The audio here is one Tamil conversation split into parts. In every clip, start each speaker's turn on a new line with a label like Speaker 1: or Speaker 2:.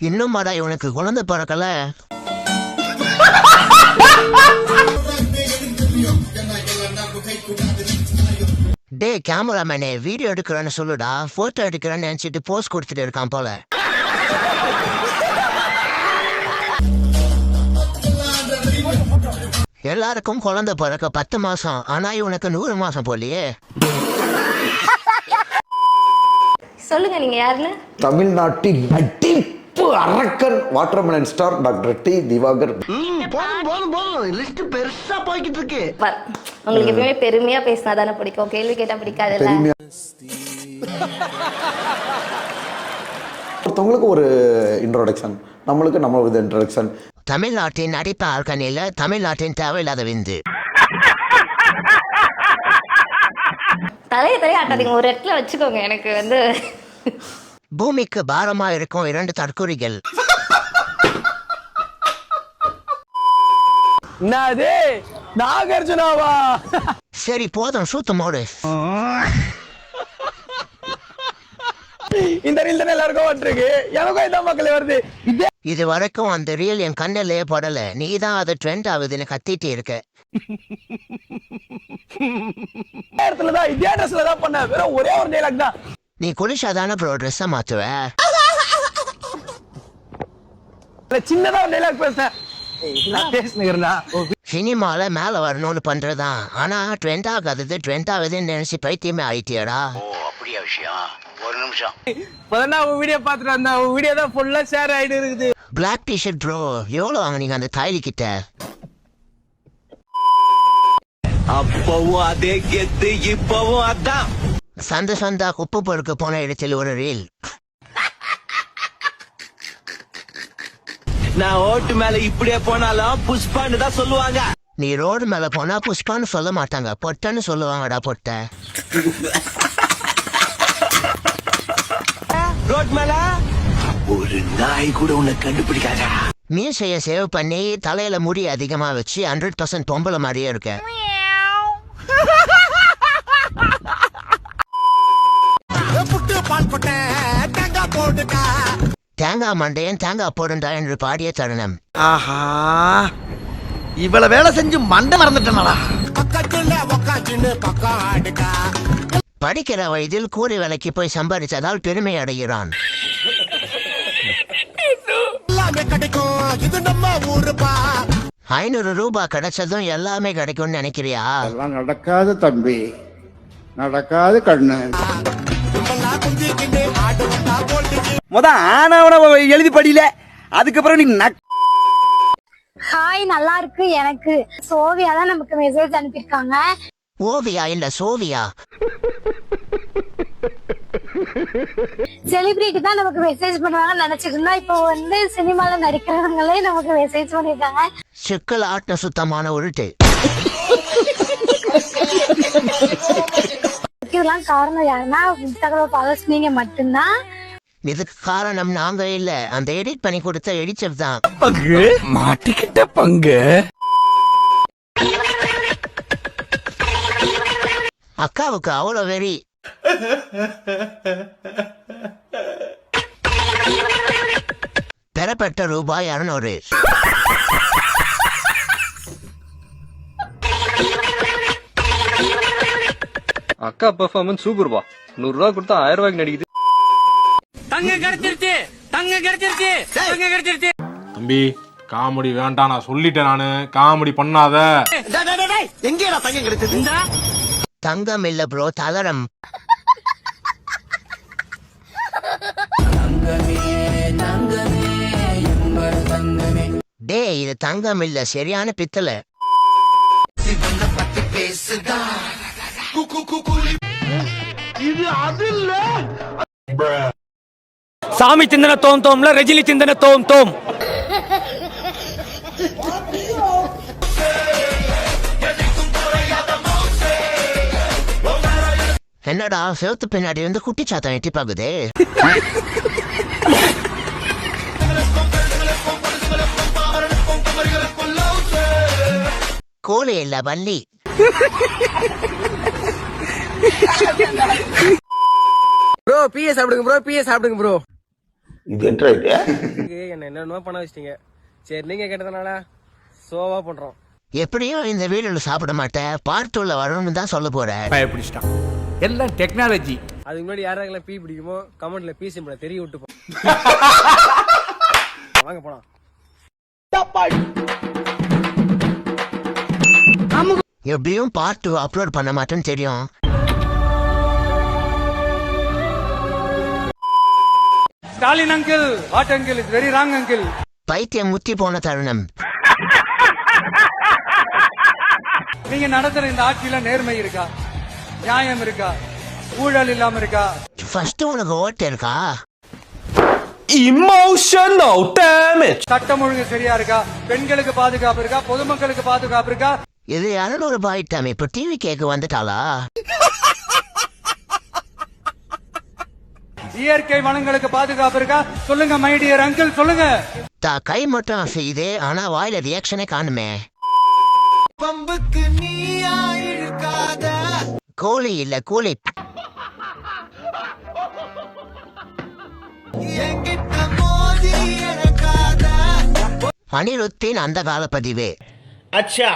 Speaker 1: இன்னும் மாடா இவனுக்கு குழந்தை பிறக்கல. டே கேமராமேனே, வீடியோ எடுக்கிறேன்னு சொல்லுடா. போட்டோ எடுக்கிறேன்னு நினைச்சிட்டு போஸ்ட் கொடுத்துட்டு இருக்கான் போல. எல்லாருக்கும் குழந்தை பிறக்க 10 மாசம், ஆனா இவனுக்கு 100 மாசம் போலியே.
Speaker 2: சொல்லுங்க, நீங்க யாருன்னு?
Speaker 3: தமிழ்நாட்டின் நடிப்பு அரக்கன் watermelon star doctor D Divakar.
Speaker 1: List பெருசா போய்கிட்டு இருக்கு.
Speaker 2: உங்களுக்கு எப்பவுமே பெருமையா பேசினா தானே பிடிக்கும், கேள்வி கேட்டா பிடிக்காதுல்ல.
Speaker 3: ஒருத்தவங்களுக்கு ஒரு இன்ட்ரோடக்ஷன், நம்மளுக்கு நம்ம ஒரு இன்ட்ரோடக்ஷன்.
Speaker 1: தமிழ்நாட்டின் நடிப்பு ஆர்கனில தமிழ்நாட்டின் தேவையில்லாத விந்து.
Speaker 2: தலையை ஆட்டாதீங்க, ஒரு இடத்துல வச்சுக்கோங்க. எனக்கு வந்து
Speaker 1: பூமிக்கு பாரமா இருக்கும் 2 தற்குறிகள்.
Speaker 4: நாகார்ஜுனாவா?
Speaker 1: சரி போதும், சூத்தமோடு.
Speaker 4: இந்த ரீல் தானே எல்லாருக்கும் வந்துருக்கு, எனக்கும் இதான் மக்கள் வருது.
Speaker 1: இது வரைக்கும் அந்த ரீல் என் கண்ணிலே படல. நீ தான் அது ட்ரெண்ட் ஆகுதுன்னு கத்திட்டு இருக்க.
Speaker 4: இடத்துலதான் இதே ட்ரெஸ்ல தான் பண்ண, வெறும் ஒரே ஒரு டைலாக் தான்.
Speaker 1: நீ குளிச்சாதானே ப்ரோ ட்ரெஸ்ஸை மாத்துவ.
Speaker 4: சின்னதா ஒரு டைலாக் பேசுறேன்.
Speaker 1: சினிமால மேல வரணும்னு பண்றதான், ஆனா ட்ரெண்ட் ஆகாதது ட்ரெண்ட் ஆகுதுன்னு நினைச்சு பைத்தியமே ஆயிட்டியடா. அப்படியா விஷயம்? ஒரு நிமிஷம்.
Speaker 4: வீடியோ பாத்துட்டு அந்த வீடியோ தான் ஃபுல்லா ஷேர் ஆயிட்டு இருக்குது.
Speaker 1: பிளாக் டிஷர்ட் ப்ரோ, எவ்வளவு வாங்குனீங்க அந்த தாய்லி கிட்ட?
Speaker 5: அப்பவும் அதே கெத்து, இப்பவும் அதான்.
Speaker 1: சந்தா குப்பை பொறுக்க போன இடத்தில் ஒரு ரீல்.
Speaker 5: நான் ஓட்டு மேல இப்படியே போனாலும் புஷ்பான்னு தான் சொல்லுவாங்க.
Speaker 1: நீ ரோடு மேல போனா புஷ்பான்னு சொல்ல மாட்டாங்க, பொட்டன்னு சொல்லுவாங்கடா. பொட்ட
Speaker 5: ரோட் மேல ஒரு நாய் கூட உன்னை கண்டுபிடிக்காதா.
Speaker 1: மீசைய சேவ் பண்ணி தலையில முடி அதிகமா வச்சு 100% பொம்பளை மாதிரியே இருக்க. தேங்காய் மண்டையன் தேங்காய் போடுண்டா என்று பாடிய தருணம்.
Speaker 6: ஆஹா, இவ்வளவு வேலை செஞ்சு மண்டை மறந்துட்டனாடா.
Speaker 1: படிக்கிற வயதில் கூலி வேலைக்கு போய் சம்பாதிச்சதால் பெருமை அடைகிறான். 500 ரூபாய் கிடைச்சதும் எல்லாமே கிடைக்கும்னு நினைக்கிறியா?
Speaker 7: நடக்காது தம்பி, நடக்காது கண்ணு.
Speaker 6: ஆனவன எழுதி படியில, அதுக்கப்புறம் நீ
Speaker 8: ஹாய், நல்லா இருக்கு. எனக்கு சோவியா தான் நமக்கு மெசேஜ் அனுப்பியிருக்காங்க.
Speaker 1: ஓவியா இல்ல சோவியா.
Speaker 8: செலிபிரிட்டி தான் நமக்கு மெசேஜ் பண்ணுவாங்கன்னு நினைச்சிட்டு இருந்தா, இப்போ வந்து சினிமால நடிக்கிறவங்களே நமக்கு மெசேஜ் பண்ணிருக்காங்க.
Speaker 1: சிக்கல் ஆட்ட சுத்தமான உருட்டு.
Speaker 8: இதெல்லாம் காரணம் யாருன்னா இன்ஸ்டாகிராம் ஃபாலோவர்ஸ் நீங்க மட்டும்தான்.
Speaker 1: இதுக்கு காரணம் நாங்க இல்ல, அந்த எடிட் பண்ணி கொடுத்த எடிச்சர் தான்.
Speaker 4: மாட்டிக்கிட்ட பங்கு.
Speaker 1: அக்காவுக்கு அவ்வளவு வெறி. பெறப்பட்ட ரூபாய் 200.
Speaker 9: அக்கா பெர்ஃபார்மன்ஸ் சூப்பர்பா. 100 ரூபா கொடுத்தா 1000 ரூபாய்க்கு நடிக்குது.
Speaker 4: தங்க கிடைச்சிருச்சு, தங்க கிடைச்சிருச்சு, தங்க கிடைச்சிருச்சு.
Speaker 10: தம்பி காமெடி வேண்டாம், நான் சொல்லிட்டேன். நானு காமெடி பண்ணாத.
Speaker 6: எங்கேடா தங்க கிடைச்சது?
Speaker 1: தங்கம் இல்ல ப்ரோ, தகரம். டே இது தங்கம் இல்ல, சரியான பித்தளை.
Speaker 4: இது அது இல்ல. சாமி சிந்தன தோம் தோம்ல ரஜினி சிந்தன தோம் தோம்.
Speaker 1: என்னடா செவத்து பின்னாடி வந்து குட்டி சாத்தம் எட்டி பாக்குதே. கோழி இல்ல வள்ளி.
Speaker 6: ப்ரோ ப்ரோ பிஏ சாப்பிடுங்க ப்ரோ, பிஏ சாப்பிடுங்க ப்ரோ.
Speaker 3: இது என்ன இது?
Speaker 6: என்ன என்னென்னமோ பண்ண வச்சிட்டீங்க. சரி நீங்க கேட்டதுனால சோவா பண்றோம்.
Speaker 1: எப்படியும் இந்த வீடியோல சாப்பிட மாட்டேன், பார்ட் 2ல வரணும்னு தான் சொல்ல போறேன்.
Speaker 4: பயப்பிடிச்சிட்டான். எல்லாம் டெக்னாலஜி.
Speaker 6: அதுக்கு முன்னாடி யாரெல்லாம் பீ பிடிக்குமோ கமெண்ட்ல பீ சிம்பிள தெரிய விட்டு போ. வாங்க போலாம்.
Speaker 1: எப்படியும் பார்ட் 2 அப்லோட் பண்ண மாட்டேன்னு தெரியும்.
Speaker 9: Stalin uncle, what uncle, it's very wrong uncle.
Speaker 1: பைத்தியம் முத்தி போன தருணம்.
Speaker 9: நீங்க நடத்துற இந்த ஆட்சியில நேர்மை இருக்கா, நியாயம் இருக்கா, ஊழல் இல்லாம இருக்கா?
Speaker 1: ஃபர்ஸ்ட் உனக்கு ஓட்டு இருக்கா?
Speaker 4: Emotional damage.
Speaker 9: சட்டம் ஒழுங்கு சரியா இருக்கா, பெண்களுக்கு பாதுகாப்பு இருக்கா, பொதுமக்களுக்கு பாதுகாப்பு இருக்கா?
Speaker 1: இது 200 பாயிட்டாமே, இப்போ டிவி கேட்க வந்துட்டாளா?
Speaker 9: இயற்கை வளங்களுக்கு பாதுகாப்பு இருக்கா? சொல்லுங்க மை டியர் அங்கிள், சொல்லுங்க.
Speaker 1: கை மட்டும் செய்யுது, ஆனா வாயில ரியாக்ஷனே காணுமே. கோழி இல்ல கூலி. அனிருத்தின் அந்த கால பதிவு.
Speaker 6: அச்சா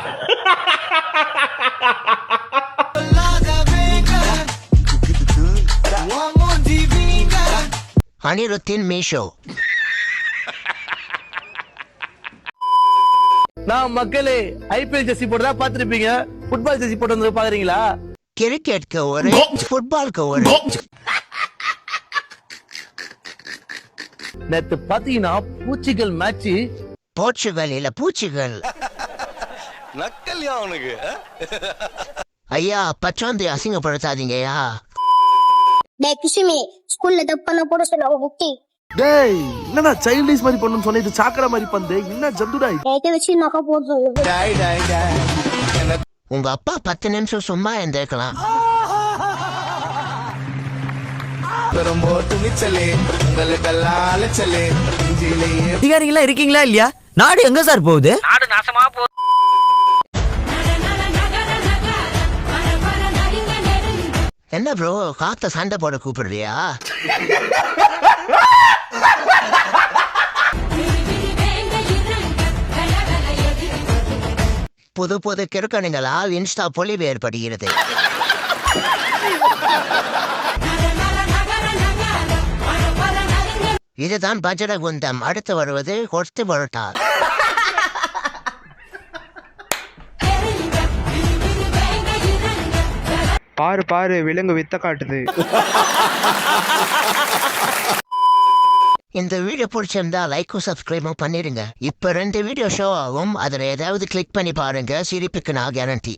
Speaker 1: அனிருத்தின் மீஷோ.
Speaker 6: நான் மக்களே ஐபிஎல் ஜெர்சி போட்டதா பாத்துருப்பீங்க. ஃபுட்பால் ஜெர்சி போட்டு வந்து பாக்குறீங்களா?
Speaker 1: கிரிக்கெட்க்கு ஒரு, ஃபுட்பால்க்கு ஒரு.
Speaker 6: நேத்து பாத்தீங்கன்னா பூச்சிகள் மேட்ச்.
Speaker 1: போர்ச்சுகல் இல்ல பூச்சிகள்.
Speaker 5: நக்கல்யா அவனுக்கு.
Speaker 1: ஐயா பச்சாந்தி அசிங்கப்படுத்தாதீங்கய்யா.
Speaker 8: டேய் குசுமி, ஸ்கூல்ல தப்பு பண்ண போட சொல்ல புட்டி.
Speaker 6: டேய் என்னடா சைல்டிஷ் மாதிரி பண்ணனும் சொன்னது, சாக்கடை மாதிரி பண்து. என்ன ஜந்துடா இது?
Speaker 8: டேய் வச்சு நக்க போட சொல்லு.
Speaker 1: உங்க அப்பா 10 நிமிஷம் சும்மா இருந்திருக்கலாம்.
Speaker 6: அதிகாரிகளா இருக்கீங்களா இல்லையா? நாடு எங்க சார் போகுது? நாடு நாசமா போகுது.
Speaker 1: என்ன ப்ரோ காத்த சண்டை போட கூப்பிடுறியா? புது புது கிறுக்கணுங்களால் இன்ஸ்டா பொலிவு ஏற்படுகிறது. இதுதான் பஜரகுண்டம். அடுத்து வருவது கொஸ்து பரோட்டா.
Speaker 9: பாரு பாரு, விலங்கு வித்த காட்டுது.
Speaker 1: இந்த வீடியோ பிடிச்சிருந்தா லைக்கும் சப்ஸ்கிரைபும் பண்ணிடுங்க. இப்ப 2 வீடியோ ஷோ ஆகும், அதுல ஏதாவது கிளிக் பண்ணி பாருங்க. சிரிப்புக்கு நான் கேரண்டி.